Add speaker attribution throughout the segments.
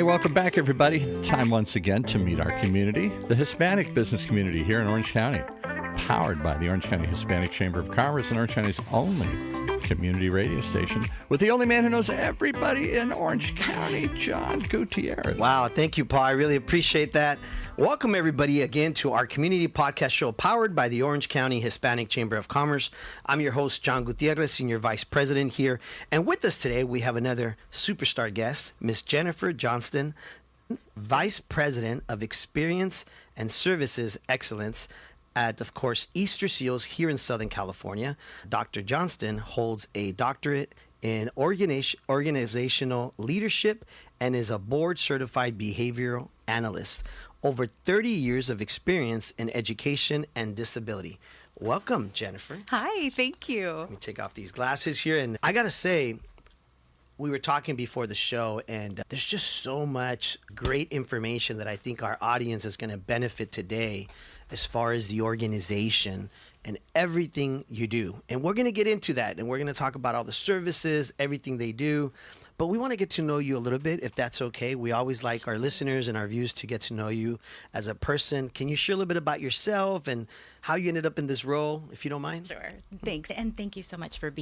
Speaker 1: welcome back, everybody. Time once again to meet our community, the Hispanic business community here in Orange County, powered by the Orange County Hispanic Chamber of Commerce and Orange County's only community radio station with the only man who knows everybody in Orange County, John Gutierrez.
Speaker 2: Wow, thank you, Paul. I really appreciate that. Welcome, everybody, again to our community podcast show powered by the Orange County Hispanic Chamber of Commerce. I'm your host, John Gutierrez, Senior Vice President here. And with us today, we have another superstar guest, Miss Jennifer Johnston, Vice President of Experience and Services Excellence at, of course, Easterseals here in Southern California. Dr. Johnston holds a doctorate in organizational leadership and is a board-certified behavioral analyst. Over 30 years of experience in education and disability. Welcome, Jennifer.
Speaker 3: Hi, thank you.
Speaker 2: Let me take off these glasses here. And I got to say, we were talking before the show, and there's just so much great information that I think our audience is going to benefit today as far as the organization and everything you do. And we're going to get into that, and we're going to talk about all the services, everything they do. But we want to get to know you a little bit, if that's okay. We always like our listeners and our viewers to get to know you as a person. Can you share a little bit about yourself and how you ended up in this role, if you don't mind?
Speaker 3: Sure. Thanks. And thank you so much for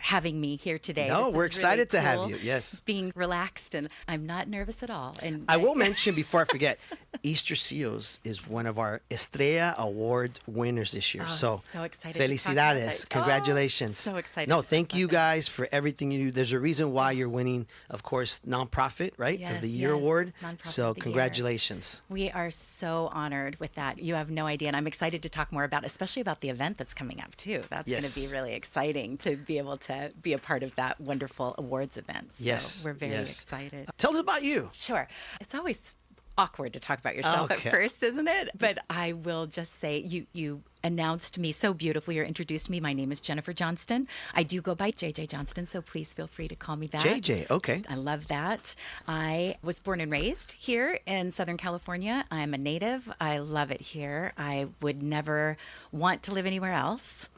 Speaker 3: having me here today.
Speaker 2: No, we're excited to
Speaker 3: really cool,
Speaker 2: have you. Yes.
Speaker 3: Being relaxed, and I'm not nervous at all. And
Speaker 2: I will mention before I forget, Easterseals is one of our Estrella Award winners this year.
Speaker 3: So excited.
Speaker 2: Felicidades. Congratulations.
Speaker 3: So excited.
Speaker 2: No, thank you guys for everything you do. There's a reason why you're winning, of course, nonprofit, right?
Speaker 3: Yes,
Speaker 2: of the year award.
Speaker 3: Nonprofit
Speaker 2: So
Speaker 3: of the
Speaker 2: congratulations.
Speaker 3: Year. We are so honored with that. You have no idea. And I'm excited to talk more about, especially about the event that's coming up too. That's going to be really exciting to be able to be a part of that wonderful awards event. So we're very excited.
Speaker 2: Tell us about you.
Speaker 3: Sure. It's always awkward to talk about yourself at first, isn't it? But I will just say you announced me so beautifully or introduced me. My name is Jennifer Johnston. I do go by JJ Johnston, so please feel free to call me that.
Speaker 2: JJ, okay.
Speaker 3: I love that. I was born and raised here in Southern California. I'm a native. I love it here. I would never want to live anywhere else.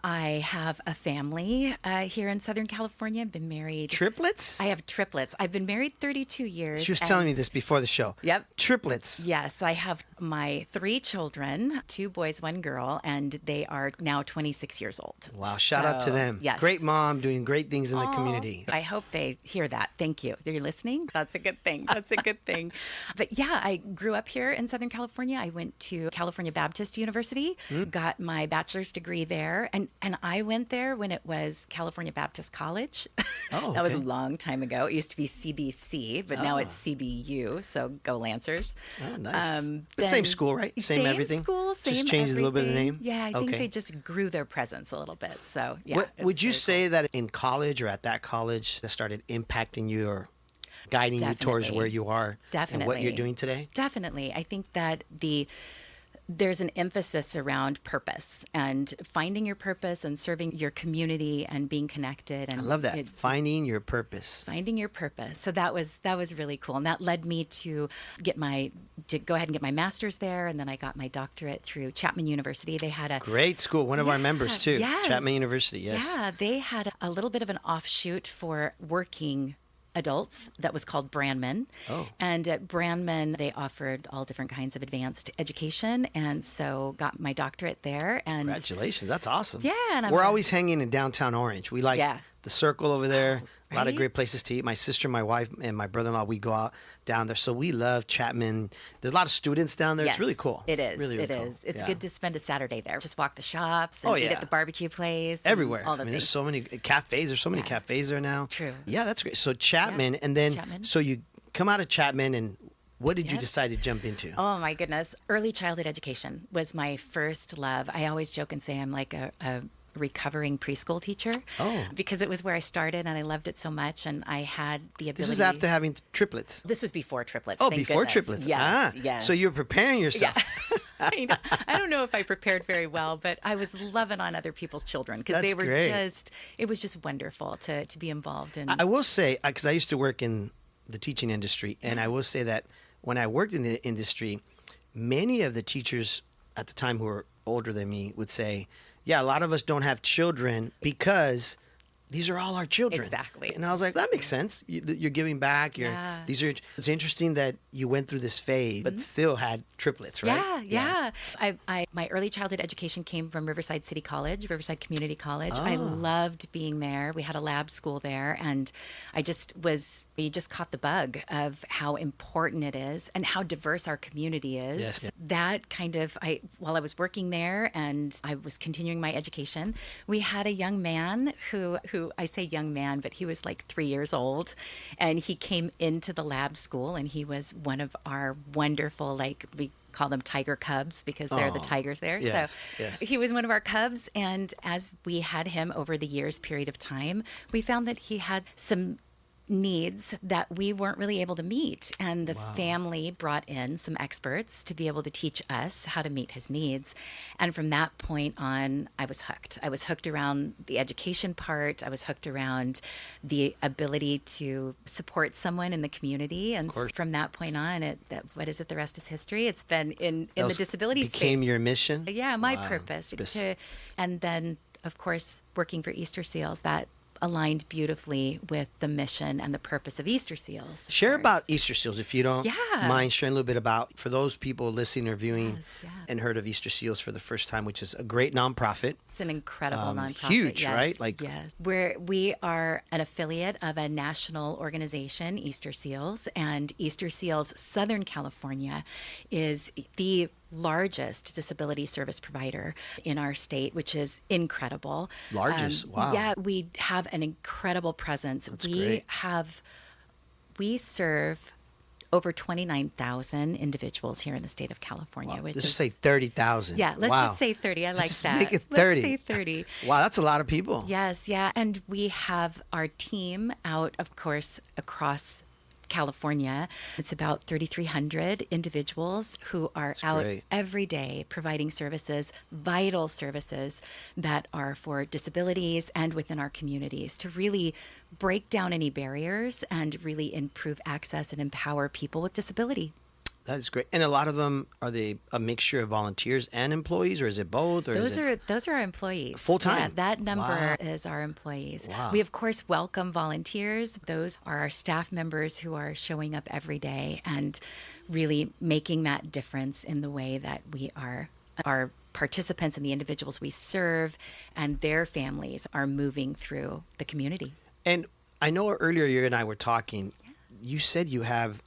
Speaker 3: I have a family here in Southern California. I've been married.
Speaker 2: Triplets?
Speaker 3: I have triplets. I've been married 32 years.
Speaker 2: She was telling me this before the show.
Speaker 3: Yep.
Speaker 2: Triplets.
Speaker 3: Yes. I have my 3 children, 2 boys, 1 girl, and they are now 26 years old.
Speaker 2: Wow. Shout out to them.
Speaker 3: Yes.
Speaker 2: Great mom doing great things in the community.
Speaker 3: I hope they hear that. Thank you. Are you listening? That's a good thing. That's a good thing. But yeah, I grew up here in Southern California. I went to California Baptist University, got my bachelor's degree there. And I went there when it was California Baptist College.
Speaker 2: Oh,
Speaker 3: that was a long time ago. It used to be CBC, but now it's CBU. So go Lancers.
Speaker 2: Oh, nice. But same school, right? Same everything?
Speaker 3: Same school, same
Speaker 2: just changed
Speaker 3: everything.
Speaker 2: A little bit of the name?
Speaker 3: Yeah, I think they just grew their presence a little bit. So yeah.
Speaker 2: Would you say that in college or at that college that started impacting you or guiding you towards where you are and what you're doing today?
Speaker 3: Definitely. I think that there's an emphasis around purpose and finding your purpose and serving your community and being connected. And
Speaker 2: I love that. Finding your purpose.
Speaker 3: Finding your purpose. So that was really cool. And that led me to go ahead and get my master's there. And then I got my doctorate through Chapman University. They had a
Speaker 2: great school. One of our members too.
Speaker 3: Yes.
Speaker 2: Chapman University. Yes.
Speaker 3: Yeah. They had a little bit of an offshoot for working adults that was called Brandman.
Speaker 2: Oh.
Speaker 3: And at Brandman, they offered all different kinds of advanced education. And so got my doctorate there. And
Speaker 2: congratulations. That's awesome.
Speaker 3: Yeah. And
Speaker 2: we're always hanging in downtown Orange. We like the Circle over there. A lot of great places to eat. My sister, my wife, and my brother-in-law, we go out down there. So we love Chapman. There's a lot of students down there.
Speaker 3: Yes,
Speaker 2: it's really cool.
Speaker 3: It is.
Speaker 2: Really, really cool.
Speaker 3: It's good to spend a Saturday there. Just walk the shops and eat at the barbecue place.
Speaker 2: Everywhere.
Speaker 3: All the things.
Speaker 2: There's so many cafes. There's so many cafes there now.
Speaker 3: True.
Speaker 2: Yeah, that's great. So Chapman, and then so you come out of Chapman, and what did you decide to jump into?
Speaker 3: Oh my goodness. Early childhood education was my first love. I always joke and say I'm like a recovering preschool teacher because it was where I started and I loved it so much, and I had the ability.
Speaker 2: This is after having triplets.
Speaker 3: This was before triplets.
Speaker 2: Oh,
Speaker 3: thank
Speaker 2: before
Speaker 3: goodness.
Speaker 2: triplets.
Speaker 3: Yes, yes.
Speaker 2: So you're preparing yourself.
Speaker 3: Yeah. I don't know if I prepared very well, but I was loving on other people's children because they were it was just wonderful to be involved in.
Speaker 2: I will say, because I used to work in the teaching industry, and I will say that when I worked in the industry, many of the teachers at the time who were older than me would say, yeah, a lot of us don't have children because these are all our children.
Speaker 3: Exactly.
Speaker 2: And I was like, that makes sense. You're giving back.
Speaker 3: Yeah.
Speaker 2: It's interesting that you went through this phase, but still had triplets, right?
Speaker 3: Yeah. My early childhood education came from Riverside City College, Riverside Community College. I loved being there. We had a lab school there, and you just caught the bug of how important it is and how diverse our community is.
Speaker 2: Yes.
Speaker 3: That kind of, while I was working there and I was continuing my education, we had a young man who I say young man, but he was like 3 years old, and he came into the lab school, and he was one of our wonderful, like, we call them tiger cubs because they're the tigers there.
Speaker 2: Yes,
Speaker 3: so
Speaker 2: yes.
Speaker 3: he was one of our cubs, and as we had him over the years period of time, we found that he had some needs that we weren't really able to meet, and the family brought in some experts to be able to teach us how to meet his needs. And from that point on, I was hooked around the education part. I was hooked around the ability to support someone in the community, and from that point on, the rest is history. It's been in the disability space.
Speaker 2: Became your mission?
Speaker 3: Yeah, my purpose. And then, of course, working for Easterseals, that aligned beautifully with the mission and the purpose of Easterseals.
Speaker 2: Share about Easterseals, if you don't
Speaker 3: Yeah.
Speaker 2: mind sharing a little bit about, for those people listening or viewing
Speaker 3: Yes, yeah.
Speaker 2: and heard of Easterseals for the first time, which is a great nonprofit.
Speaker 3: It's an incredible nonprofit.
Speaker 2: Huge,
Speaker 3: yes,
Speaker 2: right? Like,
Speaker 3: yes. We are an affiliate of a national organization, Easterseals, and Easterseals Southern California is the largest disability service provider in our state, which is incredible.
Speaker 2: Largest? Wow.
Speaker 3: Yeah, we have an incredible presence.
Speaker 2: That's great.
Speaker 3: We serve over 29,000 individuals here in the state of California.
Speaker 2: Wow.
Speaker 3: Which
Speaker 2: Let's
Speaker 3: is,
Speaker 2: just say 30,000.
Speaker 3: Yeah, let's
Speaker 2: Wow.
Speaker 3: just say 30. I like
Speaker 2: Let's
Speaker 3: that.
Speaker 2: make it 30.
Speaker 3: Let's say 30.
Speaker 2: Wow, that's a lot of people.
Speaker 3: Yes, yeah. And we have our team out, of course, across California. It's about 3,300 individuals who are out
Speaker 2: great.
Speaker 3: every day providing services, vital services that are for disabilities and within our communities to really break down any barriers and really improve access and empower people with disability.
Speaker 2: That is great. And a lot of them, are they a mixture of volunteers and employees, or is it both? Or
Speaker 3: Those are our employees.
Speaker 2: Full-time?
Speaker 3: Yeah, that number
Speaker 2: Wow.
Speaker 3: is our employees.
Speaker 2: Wow.
Speaker 3: We, of course, welcome volunteers. Those are our staff members who are showing up every day and really making that difference in the way that our participants and the individuals we serve and their families are moving through the community.
Speaker 2: And I know earlier you and I were talking, you said you have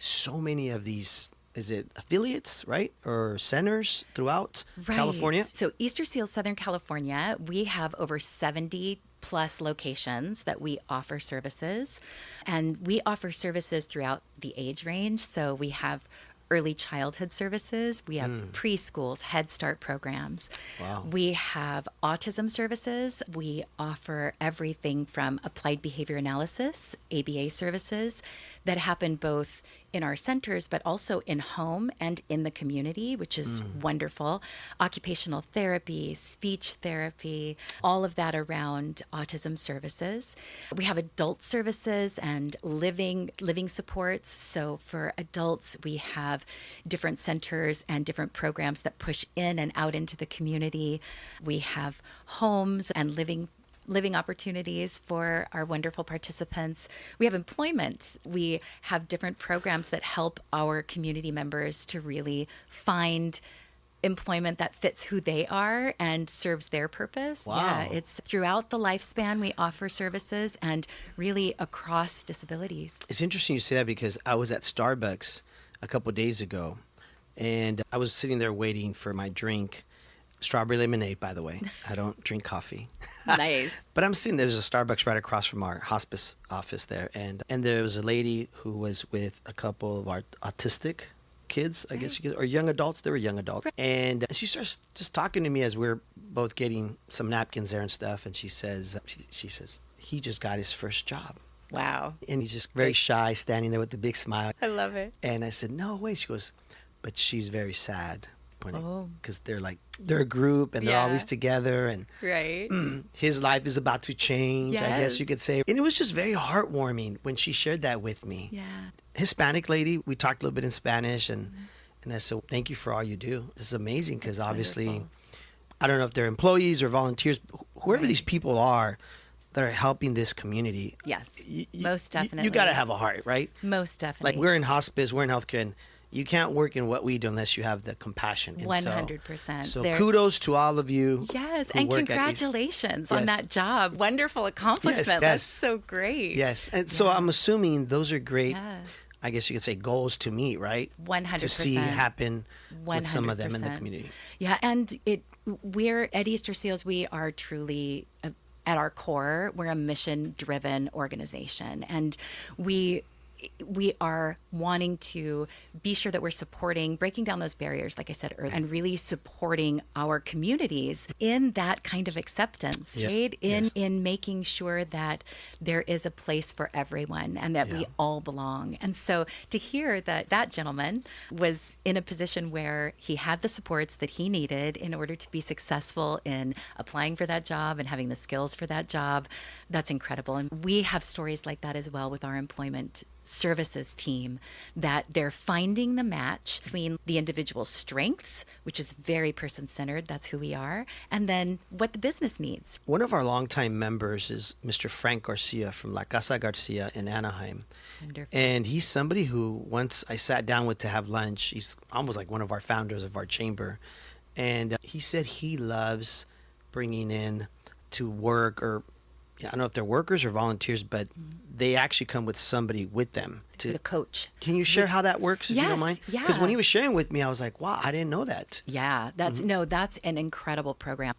Speaker 2: so many of these, is it affiliates, right? Or centers throughout California?
Speaker 3: So Easterseals Southern California, we have over 70 plus locations that we offer services. And we offer services throughout the age range. So we have early childhood services. We have preschools, Head Start programs.
Speaker 2: Wow.
Speaker 3: We have autism services. We offer everything from applied behavior analysis, ABA services that happen both in our centers, but also in home and in the community, which is wonderful. Occupational therapy, speech therapy, all of that around autism services. We have adult services and living supports. So for adults, we have different centers and different programs that push in and out into the community. We have homes and living opportunities for our wonderful participants. We have employment. We have different programs that help our community members to really find employment that fits who they are and serves their purpose.
Speaker 2: Wow.
Speaker 3: Yeah, it's throughout the lifespan we offer services and really across disabilities.
Speaker 2: It's interesting you say that because I was at Starbucks a couple of days ago, and I was sitting there waiting for my drink. Strawberry lemonade, by the way. I don't drink coffee.
Speaker 3: Nice.
Speaker 2: But I'm seeing there's a Starbucks right across from our hospice office there. And there was a lady who was with a couple of our autistic kids, I guess you could, or young adults. They were young adults. And she starts just talking to me as we're both getting some napkins there and stuff. And she says, he just got his first job.
Speaker 3: Wow.
Speaker 2: And he's just very shy, standing there with a big smile.
Speaker 3: I love it.
Speaker 2: And I said, no way. She goes, but she's very sad.
Speaker 3: Oh.
Speaker 2: Because they're a group and they're
Speaker 3: Yeah.
Speaker 2: always together, and
Speaker 3: Right.
Speaker 2: his life is about to change, I guess
Speaker 3: Yes.
Speaker 2: you could say. And it was just very heartwarming when she shared that with me.
Speaker 3: Yeah.
Speaker 2: Hispanic lady, we talked a little bit in Spanish, and I said, thank you for all you do. This is amazing because
Speaker 3: That's
Speaker 2: obviously,
Speaker 3: wonderful.
Speaker 2: I don't know if they're employees or volunteers, whoever these people are, that are helping this community.
Speaker 3: Yes, most definitely.
Speaker 2: You got to have a heart, right?
Speaker 3: Most definitely.
Speaker 2: Like we're in hospice, we're in healthcare, and you can't work in what we do unless you have the compassion. And
Speaker 3: 100%.
Speaker 2: So kudos to all of you.
Speaker 3: Yes,
Speaker 2: who
Speaker 3: and
Speaker 2: work at
Speaker 3: congratulations on
Speaker 2: Yes.
Speaker 3: that job. Wonderful accomplishment.
Speaker 2: Yes.
Speaker 3: That's so great.
Speaker 2: Yes, and so I'm assuming those are great.
Speaker 3: Yeah.
Speaker 2: I guess you could say goals to meet, right?
Speaker 3: 100%.
Speaker 2: To see happen
Speaker 3: 100%.
Speaker 2: with some of them in the community.
Speaker 3: Yeah, and we're at Easterseals, we are truly at our core, we're a mission-driven organization, and we are wanting to be sure that we're supporting, breaking down those barriers, like I said earlier, and really supporting our communities in that kind of acceptance,
Speaker 2: Yes.
Speaker 3: right?
Speaker 2: Yes.
Speaker 3: In making sure that there is a place for everyone and that we all belong. And so to hear that that gentleman was in a position where he had the supports that he needed in order to be successful in applying for that job and having the skills for that job, that's incredible. And we have stories like that as well with our employment services team, that they're finding the match between the individual's strengths, which is very person-centered, that's who we are, and then what the business needs.
Speaker 2: One of our longtime members is Mr. Frank Garcia from La Casa Garcia in Anaheim.
Speaker 3: Wonderful.
Speaker 2: And he's somebody who, once I sat down with to have lunch, he's almost like one of our founders of our chamber. And he said he loves bringing in to work, or I don't know if they're workers or volunteers, but they actually come with somebody with them.
Speaker 3: The coach.
Speaker 2: Can you share how that works, if you don't
Speaker 3: Yes,
Speaker 2: mind?
Speaker 3: yeah.
Speaker 2: Because when he was sharing with me, I was like, wow, I didn't know that.
Speaker 3: Yeah, that's that's an incredible program.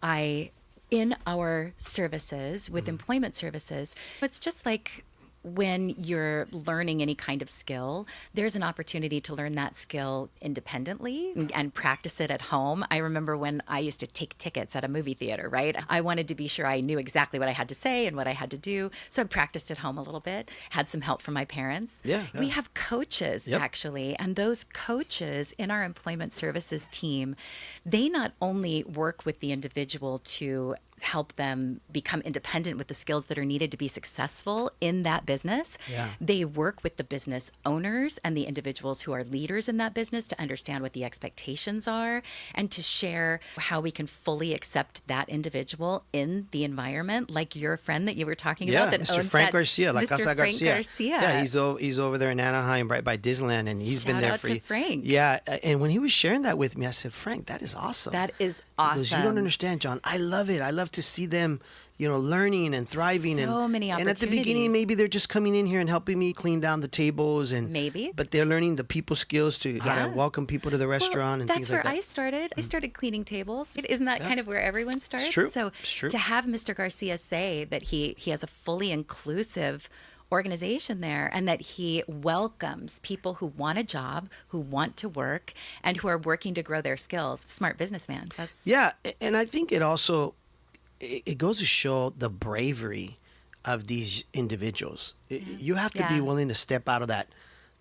Speaker 3: In our services with employment services, it's just like when you're learning any kind of skill, there's an opportunity to learn that skill independently and practice it at home. I remember when I used to take tickets at a movie theater, right? I wanted to be sure I knew exactly what I had to say and what I had to do. So I practiced at home a little bit, had some help from my parents.
Speaker 2: Yeah.
Speaker 3: We have coaches, actually, and those coaches in our employment services team, they not only work with the individual to help them become independent with the skills that are needed to be successful in that business.
Speaker 2: Yeah.
Speaker 3: They work with the business owners and the individuals who are leaders in that business to understand what the expectations are and to share how we can fully accept that individual in the environment, like your friend that you were talking about. That
Speaker 2: Mr.
Speaker 3: owns
Speaker 2: Frank
Speaker 3: that,
Speaker 2: Garcia, La
Speaker 3: Mr.
Speaker 2: Casa
Speaker 3: Frank
Speaker 2: Garcia. Yeah, he's over there in Anaheim, right by Disneyland, and he's been
Speaker 3: Shout
Speaker 2: there
Speaker 3: out
Speaker 2: for
Speaker 3: to Frank.
Speaker 2: Yeah, and when he was sharing that with me, I said, Frank, that is awesome.
Speaker 3: That is
Speaker 2: He
Speaker 3: awesome.
Speaker 2: goes, you don't understand, John. I love it. I love to see them, learning and thriving.
Speaker 3: So many
Speaker 2: And at the beginning,
Speaker 3: opportunities.
Speaker 2: maybe they're just coming in here and helping me clean down the tables, and
Speaker 3: Maybe.
Speaker 2: but they're learning the people skills to how
Speaker 3: Yeah.
Speaker 2: to welcome people to the restaurant and
Speaker 3: that's
Speaker 2: things
Speaker 3: where
Speaker 2: like that.
Speaker 3: I started. I started cleaning tables. Isn't that kind of where everyone starts?
Speaker 2: true.
Speaker 3: So
Speaker 2: It's true.
Speaker 3: to have Mr. Garcia say that he has a fully inclusive organization there and that he welcomes people who want a job, who want to work, and who are working to grow their skills. Smart businessman. That's
Speaker 2: Yeah, and I think it also it goes to show the bravery of these individuals. You have to be
Speaker 3: Yeah.
Speaker 2: willing to step out of that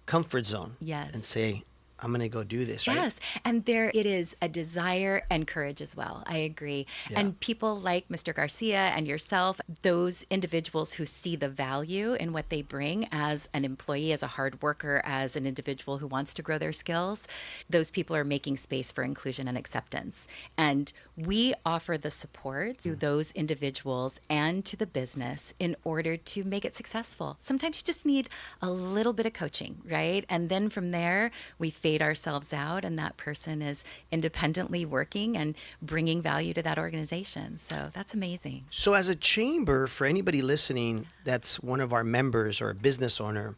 Speaker 2: comfort zone
Speaker 3: Yes.
Speaker 2: and say, I'm going to go do this, right?
Speaker 3: Yes, and there it is a desire and courage as well. I agree.
Speaker 2: Yeah.
Speaker 3: And people like Mr. Garcia and yourself, those individuals who see the value in what they bring as an employee, as a hard worker, as an individual who wants to grow their skills, those people are making space for inclusion and acceptance. And we offer the support to those individuals and to the business in order to make it successful. Sometimes you just need a little bit of coaching, right? And then from there, we fade ourselves out, and that person is independently working and bringing value to that organization. So that's amazing.
Speaker 2: So as a chamber, for anybody listening that's one of our members or a business owner,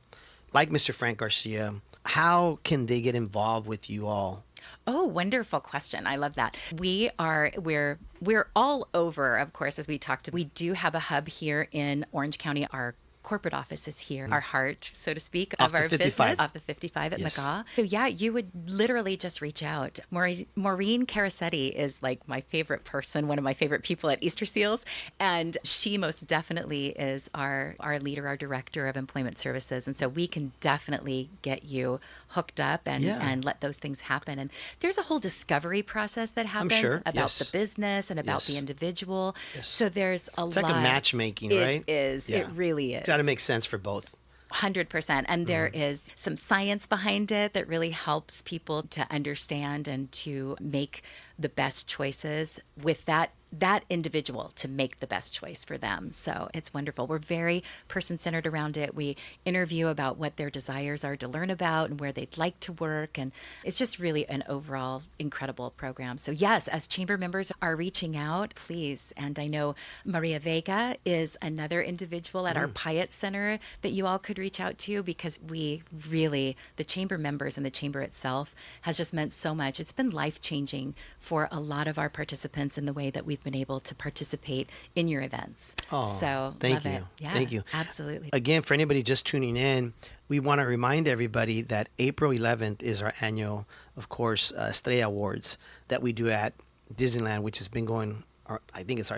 Speaker 2: like Mr. Frank Garcia, how can they get involved with you all?
Speaker 3: Oh, wonderful question. I love that. We're all over, of course, as we talked. We do have a hub here in Orange County. Our corporate office is here, our heart, so to speak,
Speaker 2: Off
Speaker 3: of
Speaker 2: the
Speaker 3: our
Speaker 2: 55.
Speaker 3: business, off the 55 at
Speaker 2: Yes.
Speaker 3: McGaw. So yeah, you would literally just reach out. Maureen Carasetti is like my favorite person, one of my favorite people at Easterseals, and she most definitely is our leader, our director of employment services, and so we can definitely get you hooked up and let those things happen. And there's a whole discovery process that happens
Speaker 2: sure.
Speaker 3: about
Speaker 2: Yes.
Speaker 3: the business and about
Speaker 2: Yes.
Speaker 3: the individual.
Speaker 2: Yes.
Speaker 3: So there's a lot.
Speaker 2: It's like a matchmaking, right?
Speaker 3: It is.
Speaker 2: Yeah.
Speaker 3: It really is.
Speaker 2: It's got to make sense for both.
Speaker 3: 100%. And there is some science behind it that really helps people to understand and to make the best choices with that that individual to make the best choice for them. So it's wonderful. We're very person-centered around it. We interview about what their desires are to learn about and where they'd like to work. And it's just really an overall incredible program. So yes, as chamber members are reaching out, please. And I know Maria Vega is another individual at our Pyatt Center that you all could reach out to, because we really, the chamber members and the chamber itself has just meant so much. It's been life-changing for a lot of our participants in the way that we've been able to participate in your events.
Speaker 2: Oh,
Speaker 3: so
Speaker 2: thank
Speaker 3: love
Speaker 2: you.
Speaker 3: it. Yeah,
Speaker 2: Thank you.
Speaker 3: Absolutely.
Speaker 2: Again, for anybody just tuning in, we want to remind everybody that April 11th is our annual, of course, Estrella Awards that we do at Disneyland, which has been going, I think it's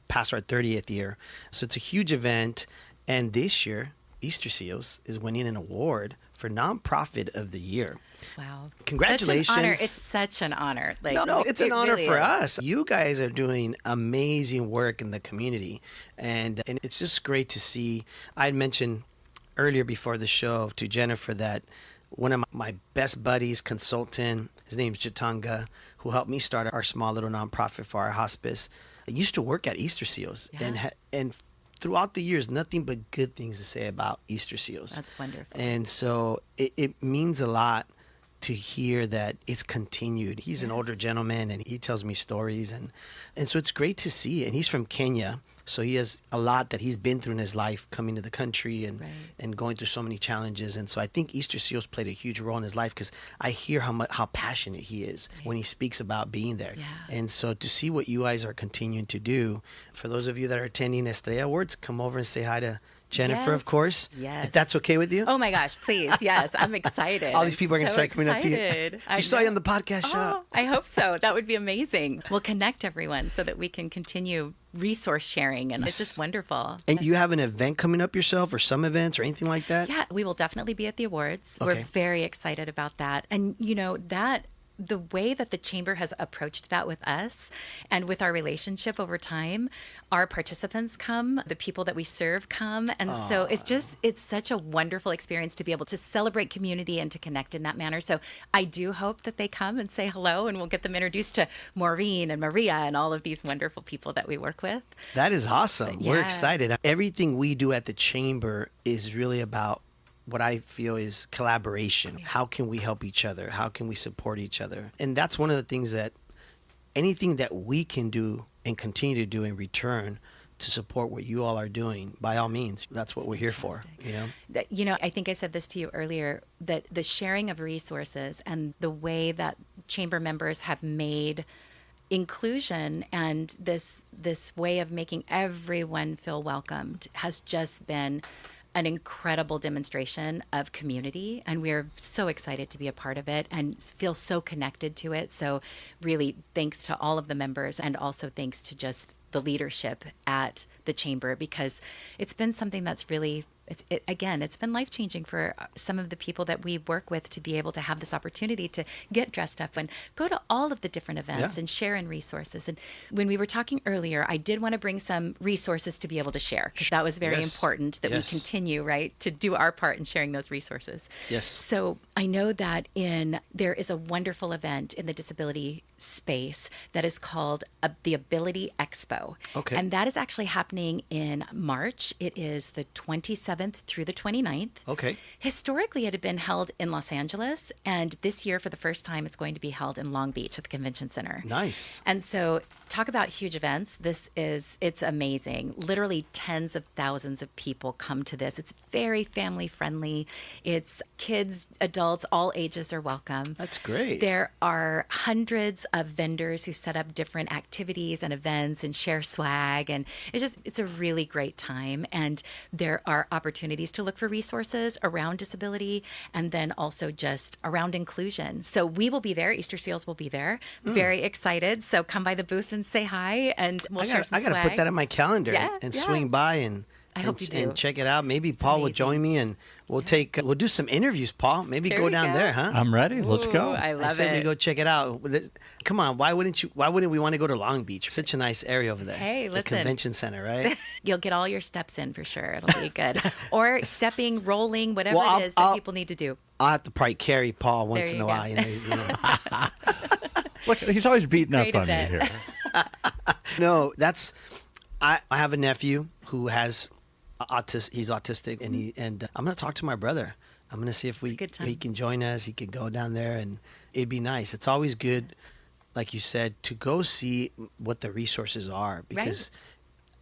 Speaker 2: past our 30th year. So it's a huge event. And this year, Easterseals is winning an award for Nonprofit of the Year.
Speaker 3: Wow.
Speaker 2: Congratulations.
Speaker 3: Such an honor. It's such an honor.
Speaker 2: No, it's an honor
Speaker 3: really
Speaker 2: for
Speaker 3: is.
Speaker 2: us. You guys are doing amazing work in the community. And it's just great to see. I had mentioned earlier before the show to Jennifer that one of my best buddies, consultant, his name's Jatanga, who helped me start our small little nonprofit for our hospice, used to work at Easterseals.
Speaker 3: Yeah.
Speaker 2: And throughout the years, nothing but good things to say about Easterseals.
Speaker 3: That's wonderful.
Speaker 2: And so it means a lot to hear that it's continued. He's an older gentleman, and he tells me stories, and so it's great to see. And he's from Kenya, so he has a lot that he's been through in his life coming to the country and going through so many challenges. And so I think Easterseals played a huge role in his life, because I hear how passionate he is when he speaks about being there.
Speaker 3: Yeah.
Speaker 2: And so to see what you guys are continuing to do, for those of you that are attending Estrella Awards, come over and say hi to Jennifer, of course.
Speaker 3: Yes.
Speaker 2: If that's okay with you.
Speaker 3: Oh my gosh, please. Yes, I'm excited.
Speaker 2: All these people are going to
Speaker 3: So
Speaker 2: start coming up to you.
Speaker 3: excited. I
Speaker 2: We saw you
Speaker 3: know.
Speaker 2: on the podcast show.
Speaker 3: Oh, I hope so. That would be amazing. We'll connect everyone so that we can continue resource sharing, and it's just wonderful.
Speaker 2: And you have an event coming up yourself, or some events or anything like that?
Speaker 3: Yeah, we will definitely be at the awards.
Speaker 2: Okay.
Speaker 3: We're very excited about that. And the way that the chamber has approached that with us and with our relationship over time, our participants come, the people that we serve come. And so it's such a wonderful experience to be able to celebrate community and to connect in that manner. So I do hope that they come and say hello, and we'll get them introduced to Maureen and Maria and all of these wonderful people that we work with.
Speaker 2: That is awesome. We're
Speaker 3: Yeah.
Speaker 2: excited. Everything we do at the chamber is really about what I feel is collaboration. How can we help each other? How can we support each other? And that's one of the things that anything that we can do and continue to do in return to support what you all are doing, by all means, that's what we're here for.
Speaker 3: I think I said this to you earlier, that the sharing of resources and the way that chamber members have made inclusion and this way of making everyone feel welcomed has just been an incredible demonstration of community, and we're so excited to be a part of it and feel so connected to it. So really thanks to all of the members, and also thanks to just the leadership at the chamber, because it's been something that's really it's been life-changing for some of the people that we work with to be able to have this opportunity to get dressed up and go to all of the different events and share in resources. And when we were talking earlier, I did want to bring some resources to be able to share, because that was very important that we continue, right, to do our part in sharing those resources.
Speaker 2: Yes.
Speaker 3: So I know that there is a wonderful event in the disability space that is called the Ability Expo.
Speaker 2: Okay.
Speaker 3: And that is actually happening in March. It is the 27th through the 29th.
Speaker 2: Okay.
Speaker 3: Historically, it had been held in Los Angeles, and this year, for the first time, it's going to be held in Long Beach at the Convention Center.
Speaker 2: Nice.
Speaker 3: And so talk about huge events. It's amazing. Literally tens of thousands of people come to this. It's very family friendly. It's kids, adults, all ages are welcome.
Speaker 2: That's great.
Speaker 3: There are hundreds of vendors who set up different activities and events and share swag. And it's a really great time. And there are opportunities to look for resources around disability and then also just around inclusion. So we will be there. Easterseals will be there. Very excited. So come by the booth and say hi, and we'll share some
Speaker 2: I gotta
Speaker 3: swag.
Speaker 2: put that in my calendar and swing by and
Speaker 3: I hope you do.
Speaker 2: and check it out. Maybe Paul will join me, and we'll do some interviews. Paul, maybe
Speaker 3: There
Speaker 2: go
Speaker 3: we
Speaker 2: down
Speaker 3: go.
Speaker 2: there, huh?
Speaker 1: I'm ready. Let's
Speaker 3: Ooh,
Speaker 1: go.
Speaker 3: I
Speaker 2: I
Speaker 3: love
Speaker 2: said we
Speaker 3: it.
Speaker 2: go check it out. Come on, why wouldn't we want to go to Long Beach? Such a nice area over there.
Speaker 3: Hey,
Speaker 2: the
Speaker 3: listen.
Speaker 2: convention center, right?
Speaker 3: You'll get all your steps in for sure. It'll be good. Or stepping, rolling, whatever
Speaker 2: Well,
Speaker 3: it is that people need to do.
Speaker 2: I'll have to probably carry Paul once
Speaker 3: There
Speaker 2: in a
Speaker 3: you
Speaker 2: while.
Speaker 3: go.
Speaker 2: You know.
Speaker 1: Look, he's always beating up
Speaker 3: Great
Speaker 1: on me
Speaker 3: event.
Speaker 1: here.
Speaker 2: No, I have a nephew who has he's autistic, and I'm going to talk to my brother. I'm going to see if he can join us. He could go down there, and it'd be nice. It's always good, like you said, to go see what the resources are, because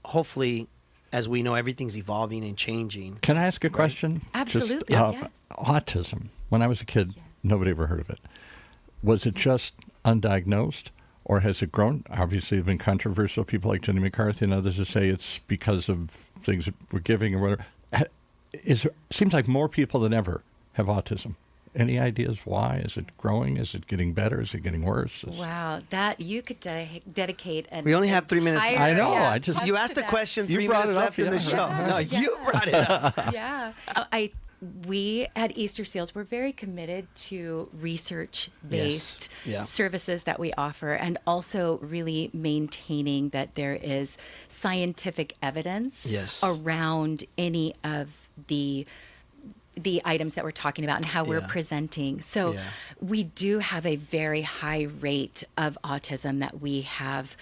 Speaker 2: hopefully, as we know, everything's evolving and changing.
Speaker 1: Can I ask a question?
Speaker 3: Absolutely.
Speaker 1: Yes. Autism. When I was a kid, nobody ever heard of it. Was it just undiagnosed, or has it grown? Obviously, it's been controversial. People like Jenny McCarthy and others who say it's because of things that we're giving or whatever. Seems like more people than ever have autism. Any ideas why? Is it growing? Is it getting better? Is it getting worse?
Speaker 3: Wow, that you could dedicate an
Speaker 2: We only have 3 minutes.
Speaker 1: I know. I just
Speaker 2: you asked the question.
Speaker 1: You
Speaker 2: 3
Speaker 1: brought
Speaker 2: minutes
Speaker 1: it up,
Speaker 2: left in the show.
Speaker 3: Yeah.
Speaker 2: No, you brought it up.
Speaker 3: Yeah. We at Easterseals, we're very committed to research-based services that we offer, and also really maintaining that there is scientific evidence around any of the items that we're talking about and how we're presenting. So we do have a very high rate of autism that we have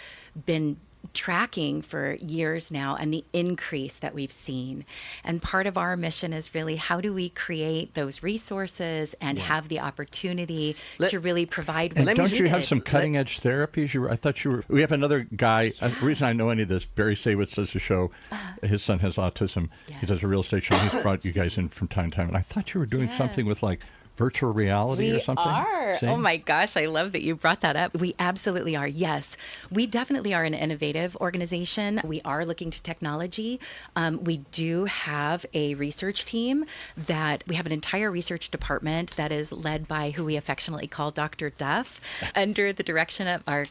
Speaker 3: been tracking for years now, and the increase that we've seen. And part of our mission is really, how do we create those resources and have the opportunity to really provide
Speaker 1: and
Speaker 3: what's
Speaker 1: don't you
Speaker 3: needed.
Speaker 1: have some cutting edge therapies? I thought you were. We have another guy. The reason I know any of this, Barry Saywitz does a show. His son has autism. He does a real estate show. He's brought you guys in from time to time. And I thought you were doing something with like virtual reality or something?
Speaker 3: We are.
Speaker 1: See?
Speaker 3: Oh my gosh, I love that you brought that up. We absolutely are. Yes, we definitely are an innovative organization. We are looking to technology. We do have a research team that we have an entire research department that is led by who we affectionately call Dr. Duff, under the direction of our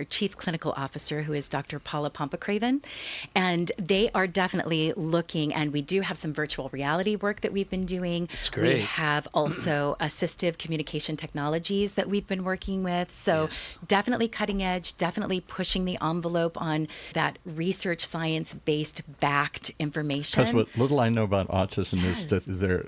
Speaker 3: chief clinical officer, who is Dr. Paula Pompacraven. And they are definitely looking, and we do have some virtual reality work that we've been doing.
Speaker 2: That's great.
Speaker 3: We have also assistive communication technologies that we've been working with. So definitely cutting edge, definitely pushing the envelope on that research science-based backed information.
Speaker 1: Because what little I know about autism is that they're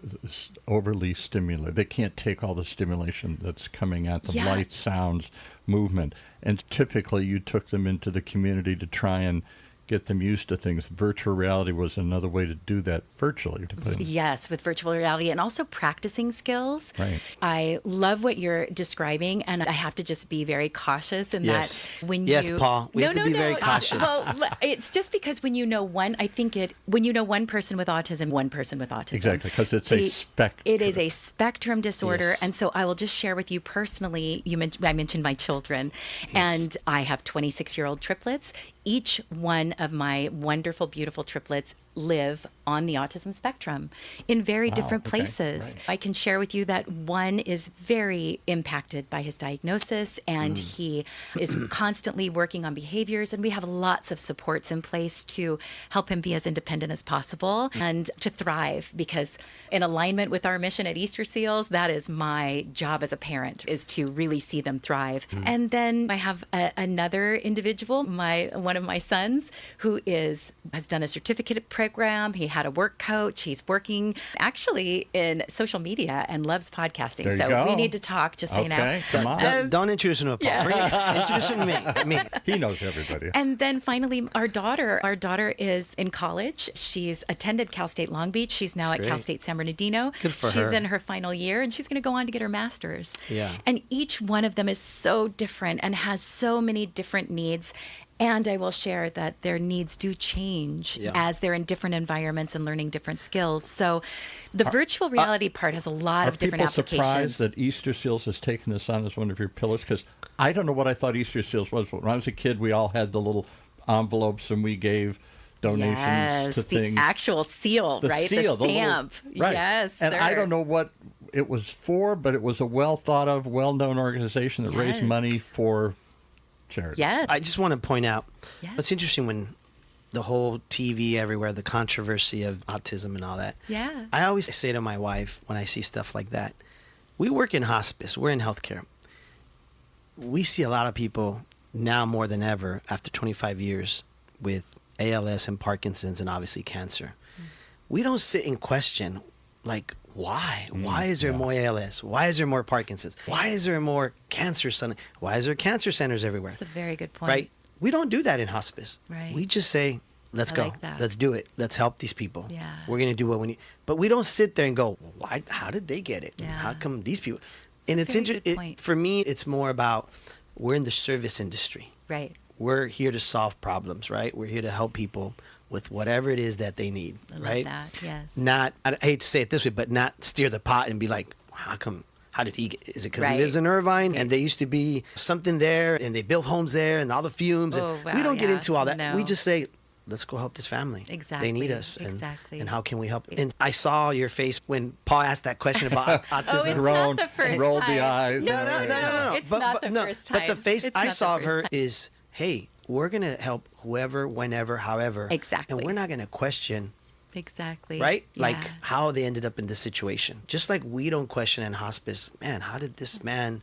Speaker 1: overly stimulated. They can't take all the stimulation that's coming at them, light, sounds, movement. And typically you took them into the community to try and get them used to things. Virtual reality was another way to do that virtually.
Speaker 3: Yes, with virtual reality and also practicing skills.
Speaker 1: Right.
Speaker 3: I love what you're describing, and I have to just be very cautious in that when you...
Speaker 2: Paul, we have to be very cautious.
Speaker 3: Well, it's just because when you know one person with autism, one person with autism.
Speaker 1: Exactly, because it's a spectrum.
Speaker 3: It is a spectrum disorder,
Speaker 2: Yes.
Speaker 3: and so I will just share with you personally, I mentioned my children, and I have 26-year-old triplets. Each one of my wonderful, beautiful triplets live on the autism spectrum in very different places.
Speaker 1: Right.
Speaker 3: I can share with you that one is very impacted by his diagnosis, and he is constantly working on behaviors, and we have lots of supports in place to help him be as independent as possible and to thrive, because in alignment with our mission at Easterseals, that is my job as a parent, is to really see them thrive. And then I have another individual, one of my sons, who has done a certificate program. He had a work coach. He's working actually in social media and loves podcasting.
Speaker 1: There you go.
Speaker 3: We need to talk, just so you know.
Speaker 1: Okay, come on.
Speaker 2: Don't introduce him to Paul. Introduce him to me.
Speaker 1: He knows everybody.
Speaker 3: And then finally, our daughter is in college. She's attended Cal State Long Beach. She's now at Cal State San Bernardino.
Speaker 2: Good for her.
Speaker 3: She's in her final year, and she's going to go on to get her master's.
Speaker 2: Yeah.
Speaker 3: And each one of them is so different and has so many different needs. And I will share that their needs do change as they're in different environments and learning different skills. So the virtual reality part has a lot of different applications.
Speaker 1: Are people surprised that Easterseals has taken this on as one of your pillars? Because I don't know what I thought Easterseals was. When I was a kid, we all had the little envelopes and we gave donations to things.
Speaker 3: The actual seal, right?
Speaker 1: Seal,
Speaker 3: the stamp.
Speaker 1: Right.
Speaker 3: Yes,
Speaker 1: and
Speaker 3: sir.
Speaker 1: I don't know what it was for, but it was a well thought of, well-known organization that raised money for charity.
Speaker 3: Yes.
Speaker 2: I just want to point out, it's interesting when the whole TV everywhere, the controversy of autism and all that.
Speaker 3: Yeah.
Speaker 2: I always say to my wife when I see stuff like that, we work in hospice, we're in healthcare. We see a lot of people now more than ever after 25 years with ALS and Parkinson's and obviously cancer. We don't sit and question, like, why? Why is there more ALS? Why is there more Parkinson's? Why is there more cancer centers? Why is there cancer centers everywhere?
Speaker 3: That's a very good point.
Speaker 2: Right? We don't do that in hospice.
Speaker 3: Right.
Speaker 2: We just say, let's
Speaker 3: I
Speaker 2: go.
Speaker 3: like that.
Speaker 2: Let's do it. Let's help these people.
Speaker 3: Yeah.
Speaker 2: We're going to do what we need. But we don't sit there and go, why? How did they get it?
Speaker 3: Yeah.
Speaker 2: How come these people?
Speaker 3: It's
Speaker 2: and
Speaker 3: a
Speaker 2: it's
Speaker 3: very
Speaker 2: interesting.
Speaker 3: good point.
Speaker 2: For me, it's more about we're in the service industry.
Speaker 3: Right.
Speaker 2: We're here to solve problems, right? We're here to help people with whatever it is that they need,
Speaker 3: I love
Speaker 2: right?
Speaker 3: that. Yes.
Speaker 2: Not, I hate to say it this way, but not steer the pot and be like, how come? How did he get? Is it because he
Speaker 3: Right.
Speaker 2: lives in Irvine and there used to be something there and they built homes there and all the fumes?
Speaker 3: Oh,
Speaker 2: and
Speaker 3: wow,
Speaker 2: we don't get
Speaker 3: yeah.
Speaker 2: into all that.
Speaker 3: No.
Speaker 2: We just say, let's go help this family.
Speaker 3: Exactly.
Speaker 2: They need us. And,
Speaker 3: Exactly.
Speaker 2: And how can we help? And I saw your face when Paul asked that question about autism.
Speaker 3: Oh, it's
Speaker 1: Rolled-
Speaker 3: not the first
Speaker 1: rolled the
Speaker 3: time.
Speaker 1: eyes.
Speaker 2: No.
Speaker 3: It's not the first time.
Speaker 2: But the face
Speaker 3: It's
Speaker 2: I
Speaker 3: not the
Speaker 2: saw of
Speaker 3: first
Speaker 2: her
Speaker 3: time.
Speaker 2: is, hey, we're going to help whoever, whenever, however.
Speaker 3: Exactly.
Speaker 2: And we're not going to question,
Speaker 3: Exactly.
Speaker 2: right? Like
Speaker 3: Yeah.
Speaker 2: how they ended up in this situation. Just like we don't question in hospice, man, how did this man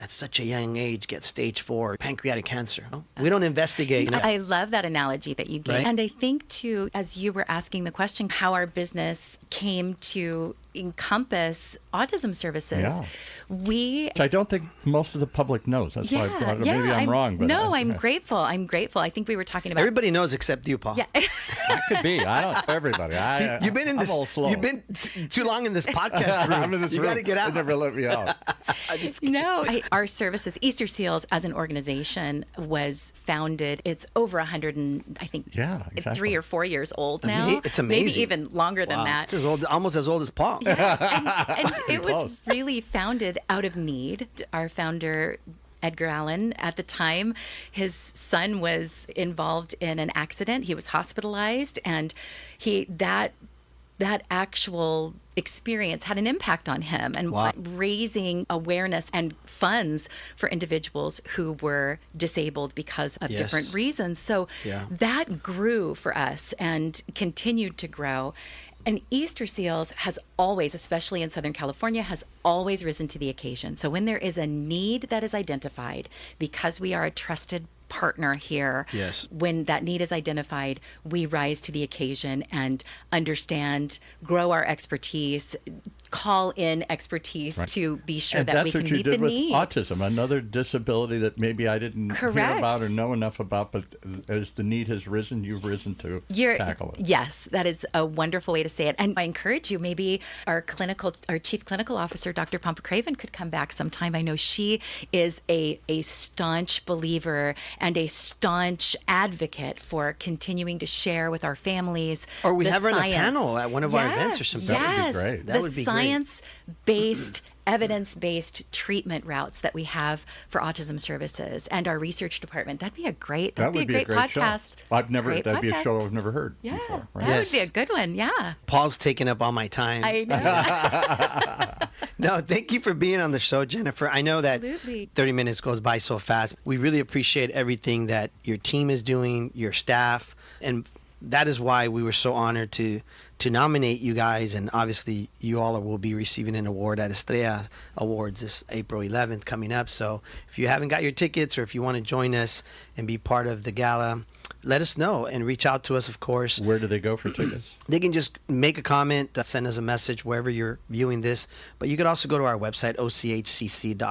Speaker 2: at such a young age get stage 4 pancreatic cancer? We don't investigate.
Speaker 3: I love that analogy that you gave.
Speaker 2: Right?
Speaker 3: And I think, too, as you were asking the question, how our business came to encompass autism services,
Speaker 1: Yeah.
Speaker 3: we.
Speaker 1: Which I don't think most of the public knows. That's why I brought it up. Maybe I'm wrong. But
Speaker 3: no,
Speaker 1: I,
Speaker 3: I'm grateful. I'm grateful. I think we were talking about.
Speaker 2: Everybody knows except you, Paul.
Speaker 3: Yeah.
Speaker 1: That could be. I don't. Everybody.
Speaker 2: You've been in
Speaker 1: I'm
Speaker 2: this.
Speaker 1: a little slow.
Speaker 2: You've been too long in this podcast room.
Speaker 1: I'm in this
Speaker 2: you
Speaker 1: room.
Speaker 2: got to get out.
Speaker 1: They never let me out.
Speaker 3: No, our services, Easterseals as an organization was founded. It's over 100 and I think
Speaker 1: Yeah, exactly.
Speaker 3: 3 or 4 years old now.
Speaker 2: It's amazing.
Speaker 3: Maybe even longer than
Speaker 2: Wow.
Speaker 3: that.
Speaker 2: It's as old, almost as old as Paul.
Speaker 3: And it was
Speaker 1: close.
Speaker 3: really founded out of need. Our founder, Edgar Allen, at the time, his son was involved in an accident. He was hospitalized, and that actual experience had an impact on him, and
Speaker 2: Wow.
Speaker 3: raising awareness and funds for individuals who were disabled because of
Speaker 2: Yes.
Speaker 3: different reasons. So
Speaker 2: Yeah.
Speaker 3: that grew for us and continued to grow. And Easterseals has always, especially in Southern California, has always risen to the occasion. So when there is a need that is identified, because we are a trusted partner here,
Speaker 2: Yes.
Speaker 3: when that need is identified, we rise to the occasion and understand, grow our expertise, call in expertise to be sure
Speaker 1: And
Speaker 3: that
Speaker 1: that's
Speaker 3: we can
Speaker 1: what you
Speaker 3: meet
Speaker 1: did
Speaker 3: the
Speaker 1: with
Speaker 3: need.
Speaker 1: autism, another disability that maybe I didn't hear
Speaker 3: Correct.
Speaker 1: about or know enough about, but as the need has risen, you've risen to tackle it.
Speaker 3: Yes, that is a wonderful way to say it. And I encourage you, maybe our chief clinical officer, Dr. Pompa Craven, could come back sometime. I know she is a staunch believer and a staunch advocate for continuing to share with our families.
Speaker 2: Or we
Speaker 3: the
Speaker 2: have her on a
Speaker 3: science.
Speaker 2: panel at one of our events or something.
Speaker 3: Yes,
Speaker 1: That would be great.
Speaker 2: That
Speaker 3: the
Speaker 2: would be great.
Speaker 3: science-based, evidence-based treatment routes that we have for autism services and our research department. That'd be a great podcast.
Speaker 1: Show. That'd be a
Speaker 3: podcast.
Speaker 1: show I've never heard
Speaker 3: Yeah,
Speaker 1: before. Right?
Speaker 3: that
Speaker 2: Yes.
Speaker 3: would be a good one. Yeah,
Speaker 2: Paul's taking up all my time.
Speaker 3: I know.
Speaker 2: No, thank you for being on the show, Jennifer. I know that
Speaker 3: Absolutely.
Speaker 2: 30 minutes goes by so fast. We really appreciate everything that your team is doing, your staff, and that is why we were so honored to nominate you guys. And obviously, you all will be receiving an award at Estrella Awards this April 11th coming up. So if you haven't got your tickets or if you want to join us and be part of the gala, let us know and reach out to us, of course.
Speaker 1: Where do they go for tickets?
Speaker 2: They can just make a comment, send us a message wherever you're viewing this. But you could also go to our website, ochcc.org.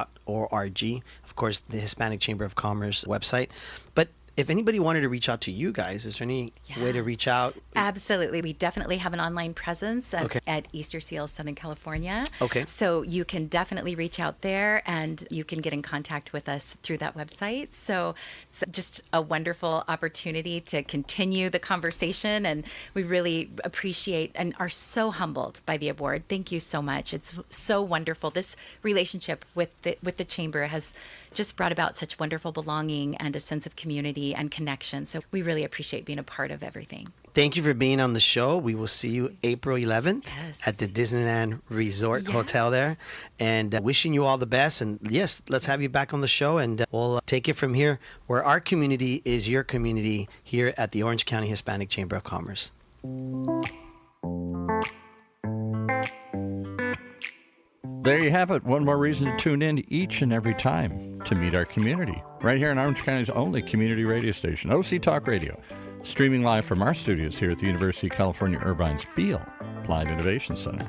Speaker 2: Of course, the Hispanic Chamber of Commerce website. But if anybody wanted to reach out to you guys, is there any way to reach out?
Speaker 3: Absolutely. We definitely have an online presence
Speaker 2: Okay.
Speaker 3: at Easterseals, Southern California.
Speaker 2: Okay.
Speaker 3: So you can definitely reach out there and you can get in contact with us through that website. So it's just a wonderful opportunity to continue the conversation. And we really appreciate and are so humbled by the award. Thank you so much. It's so wonderful. This relationship with the Chamber has just brought about such wonderful belonging and a sense of community and connection. So we really appreciate being a part of everything.
Speaker 2: Thank you for being on the show. We will see you April 11th
Speaker 3: Yes.
Speaker 2: at the Disneyland Resort Hotel there. And wishing you all the best. And yes, let's have you back on the show and we'll take it from here, where our community is your community here at the Orange County Hispanic Chamber of Commerce.
Speaker 1: There you have it. One more reason to tune in each and every time to meet our community. Right here in Orange County's only community radio station, OC Talk Radio. Streaming live from our studios here at the University of California, Irvine's Beale Applied Innovation Center.